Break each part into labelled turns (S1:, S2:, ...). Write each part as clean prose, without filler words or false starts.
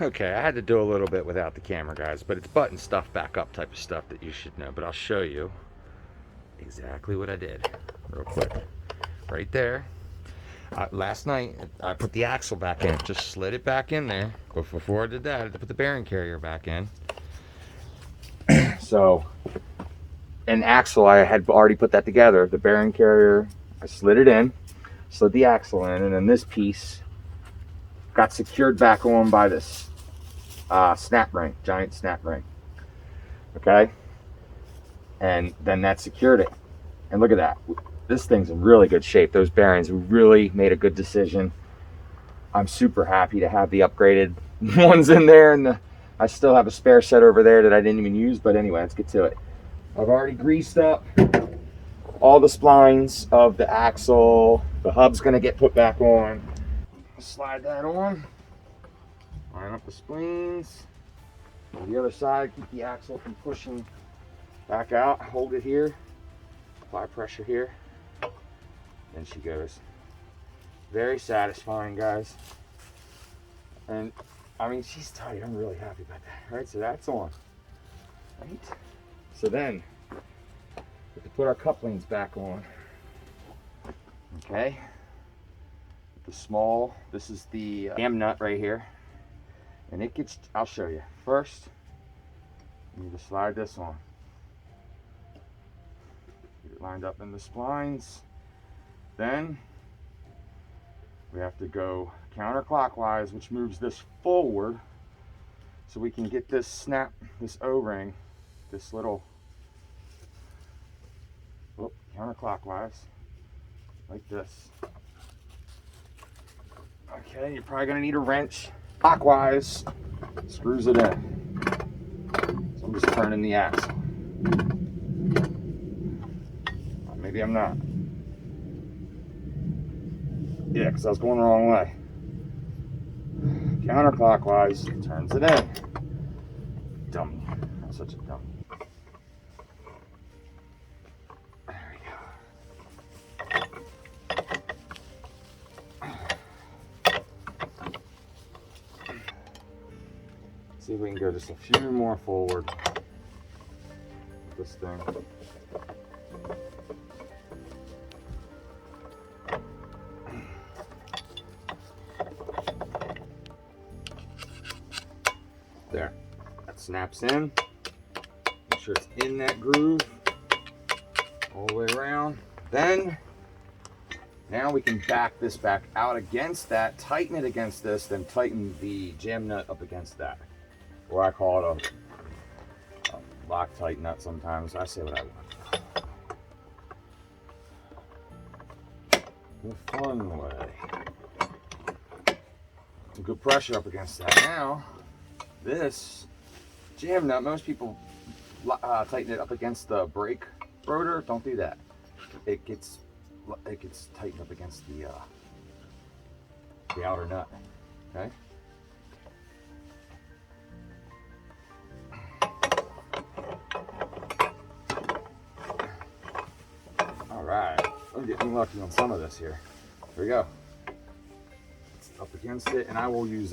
S1: Okay, I had to do a little bit without the camera, guys, but it's button stuff back up type of stuff that you should know. But I'll show you exactly what I did real quick. Right there. Last night, I put the axle back in. Just slid it back in there. But before I did that, I had to put the bearing carrier back in. So, an axle, I had already put that together. The bearing carrier, I slid it in, slid the axle in, and then this piece got secured back on by this snap ring, giant snap ring. Okay? And then that secured it. And look at that. This thing's in really good shape. Those bearings really made a good decision. I'm super happy to have the upgraded ones in there, and I still have a spare set over there that I didn't even use. But anyway, let's get to it. I've already greased up all the splines of the axle. The hub's gonna get put back on. Slide that on. Line up the splines. On the other side, keep the axle from pushing back out. Hold it here. Apply pressure here. And she goes. Very satisfying, guys. And I mean, she's tight. I'm really happy about that. All right, so that's on. Right. So then, we have to put our couplings back on. Okay. The small. This is the jam nut right here, and it gets. I'll show you. First, you need to slide this on. Get it lined up in the splines. Then we have to go counterclockwise, which moves this forward so we can get this snap, this O-ring, this little, counterclockwise, like this. Okay, you're probably gonna need a wrench. Clockwise, screws it in. So I'm just turning the axle. Maybe I'm not. Yeah, because I was going the wrong way. Counterclockwise, turns it in. Dummy. I'm such a dummy. There we go. See if we can go just a few more forward with this thing. There. That snaps in. Make sure it's in that groove all the way around. Then, now we can back this back out against that, tighten it against this, then tighten the jam nut up against that. Or I call it a Loctite nut sometimes. I say what I want. The fun way. Some good pressure up against that. Now, this jam nut, most people tighten it up against the brake rotor. Don't do that. It gets tightened up against the outer nut. Okay. All right. I'm getting lucky on some of this here. Here we go. It's up against it, and I will use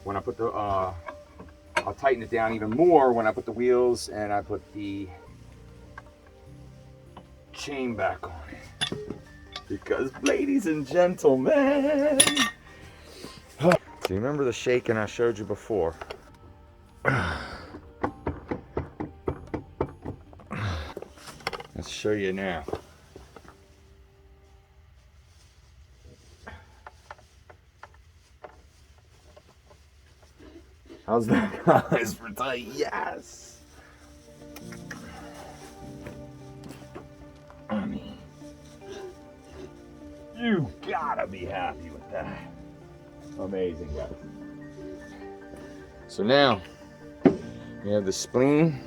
S1: when I put the I'll tighten it down even more when I put the wheels and I put the chain back on it. Because, ladies and gentlemen, do you remember the shaking I showed you before? Let's show you now. How's that, guys, for tight? Yes! I mean, you gotta be happy with that. Amazing, guys. So now, we have the spleen.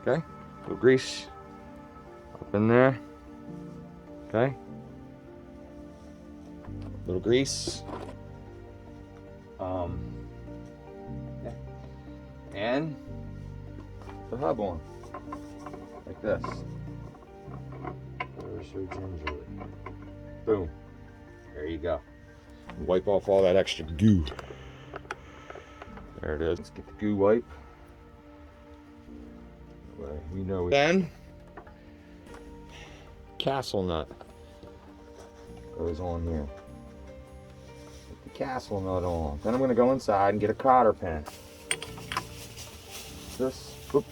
S1: Okay, a little grease up in there. Okay, little grease. Yeah. And the hub on, like this. Ever so gingerly. Boom. There you go. Wipe off all that extra goo. There it is. Let's get the goo wipe. We know. Then castle nut goes on here. Put the castle nut on. Then I'm going to go inside and get a cotter pin. This. Whoop.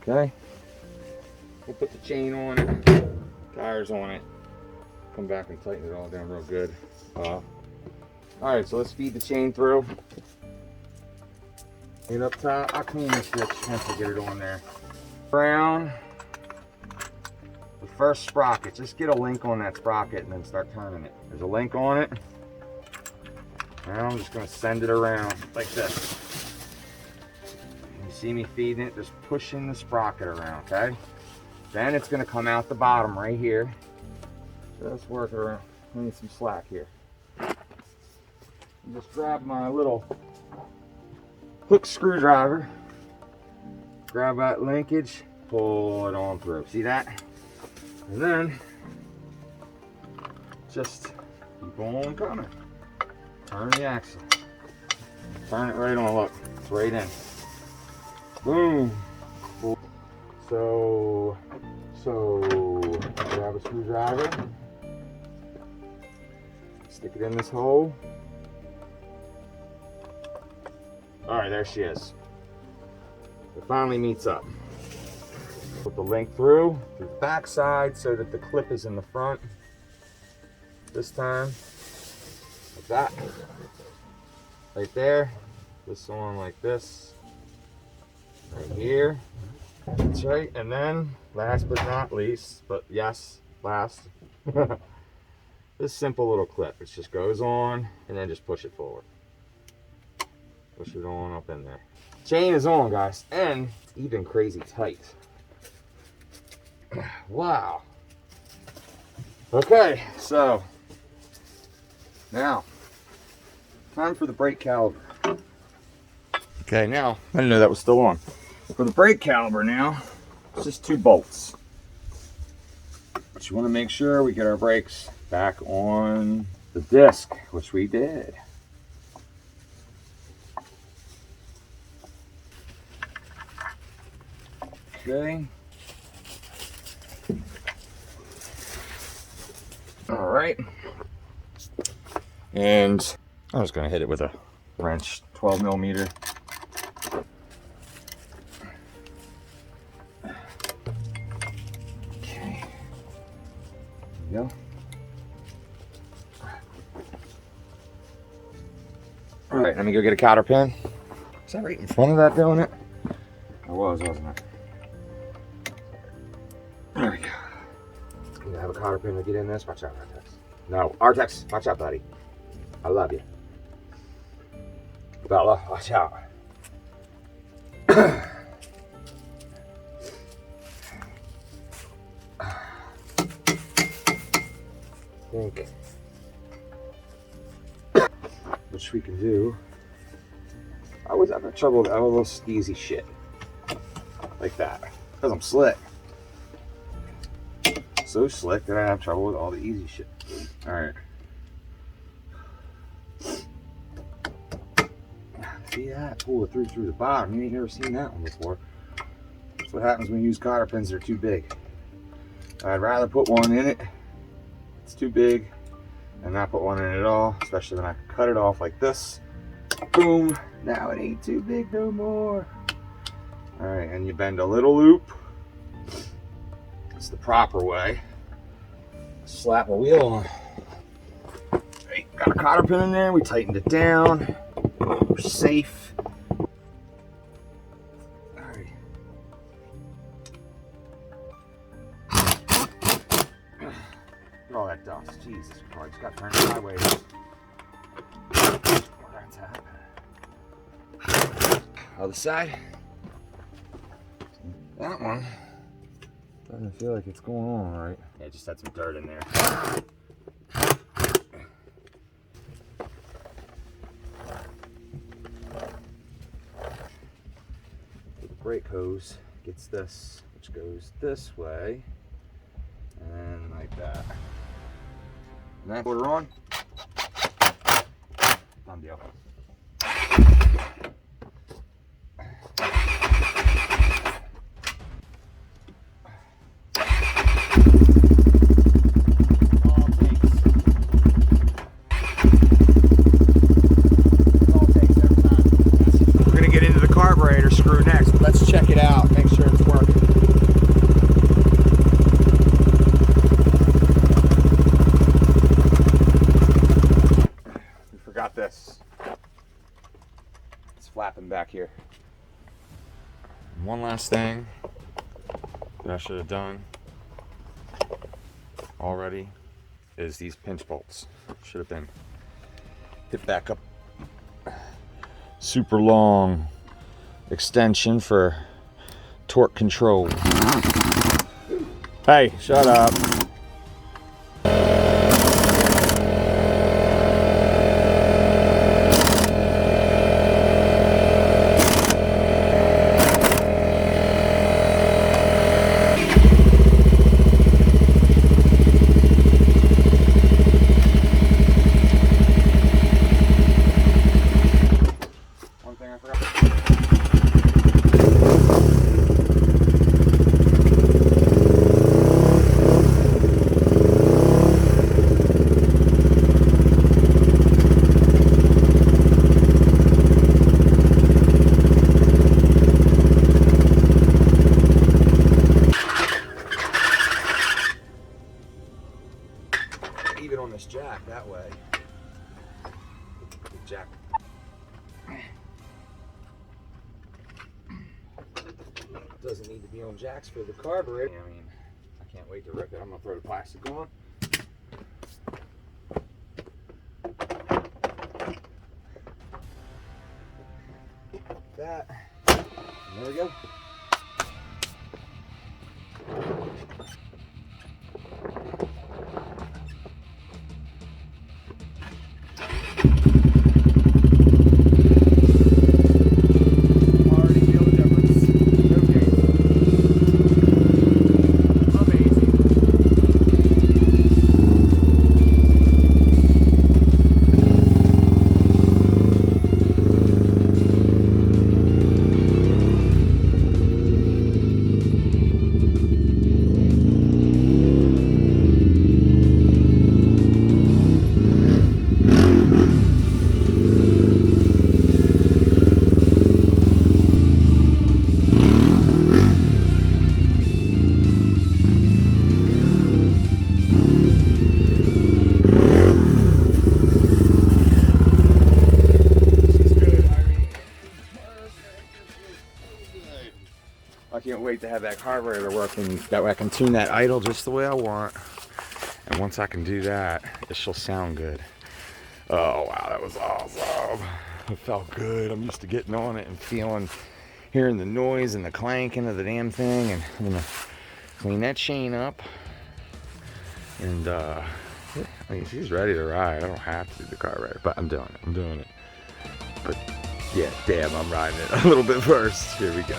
S1: Okay. We'll put the chain on it, tires on it. Come back and tighten it all down real good. All right, so let's feed the chain through. Get up top. I'll clean this bitch once I get it on there. Around the first sprocket. Just get a link on that sprocket and then start turning it. There's a link on it. Now I'm just going to send it around like this. You see me feeding it, just pushing the sprocket around, okay? Then it's going to come out the bottom right here. Just work it around. I need some slack here. Just grab my little hook screwdriver. Grab that linkage, pull it on through. See that? And then just keep on coming. Turn the axle. Turn it right on. Look, it's right in. Boom. So grab a screwdriver. Stick it in this hole. All right, there she is. It finally meets up. Put the link through the back side so that the clip is in the front. This time, like that. Right there. This on like this. Right here. That's right. And then, last but not least, but yes, last, this simple little clip. It just goes on and then just push it forward. Push it on up in there. Chain is on, guys, and it's even crazy tight. Wow. Okay, so now time for the brake caliper. Okay, now I didn't know that was still on. For the brake caliper now, it's just 2 bolts. But you want to make sure we get our brakes back on the disc, which we did. Okay. All right. And I'm just going to hit it with a wrench, 12 millimeter. Okay. There we go. All right, let me go get a cotter pin. Is that right in front of that doing it? I was, wasn't I? There we go. You have a cotter pin to get in this? Watch out, Artex. No, Artex, watch out, buddy. I love you. Bella, watch out. Think which we can do. I was having trouble with a little skeezy shit like that because I'm slick. So slick that I have trouble with all the easy shit. All right. See that? Pull it through the bottom. You ain't never seen that one before. That's what happens when you use cotter pins that are too big. I'd rather put one in it. It's too big, and not put one in it at all. Especially when I cut it off like this. Boom. Now it ain't too big no more. All right, and you bend a little loop. It's the proper way. Slap a wheel on. Right, got a cotter pin in there. We tightened it down. We're safe. All right. Look at all that dust. Jesus Christ. Got to turn it sideways. That's that. Other side. That one doesn't feel like it's going on right. Yeah, just had some dirt in there. The brake hose gets this, which goes this way, and like that. And that put her on. deal. We're gonna get into the carburetor screw next. Let's check it out, make sure it's working. We forgot this. It's flapping back here. One last thing that I should have done already is these pinch bolts. Should have been hit back up. Super long extension for torque control. Hey, shut up. Even on this jack that way. The jack. Doesn't need to be on jacks for the carburetor. I mean, I can't wait to rip it. I'm gonna throw the plastic on. That. And there we go. I can't wait to have that carburetor working. That way I can tune that idle just the way I want. And once I can do that, it shall sound good. Oh wow, that was awesome. It felt good. I'm used to getting on it and hearing the noise and the clanking of the damn thing. And I'm gonna clean that chain up. And I mean, she's ready to ride. I don't have to do the carburetor, but I'm doing it. But yeah, damn, I'm riding it a little bit first. Here we go.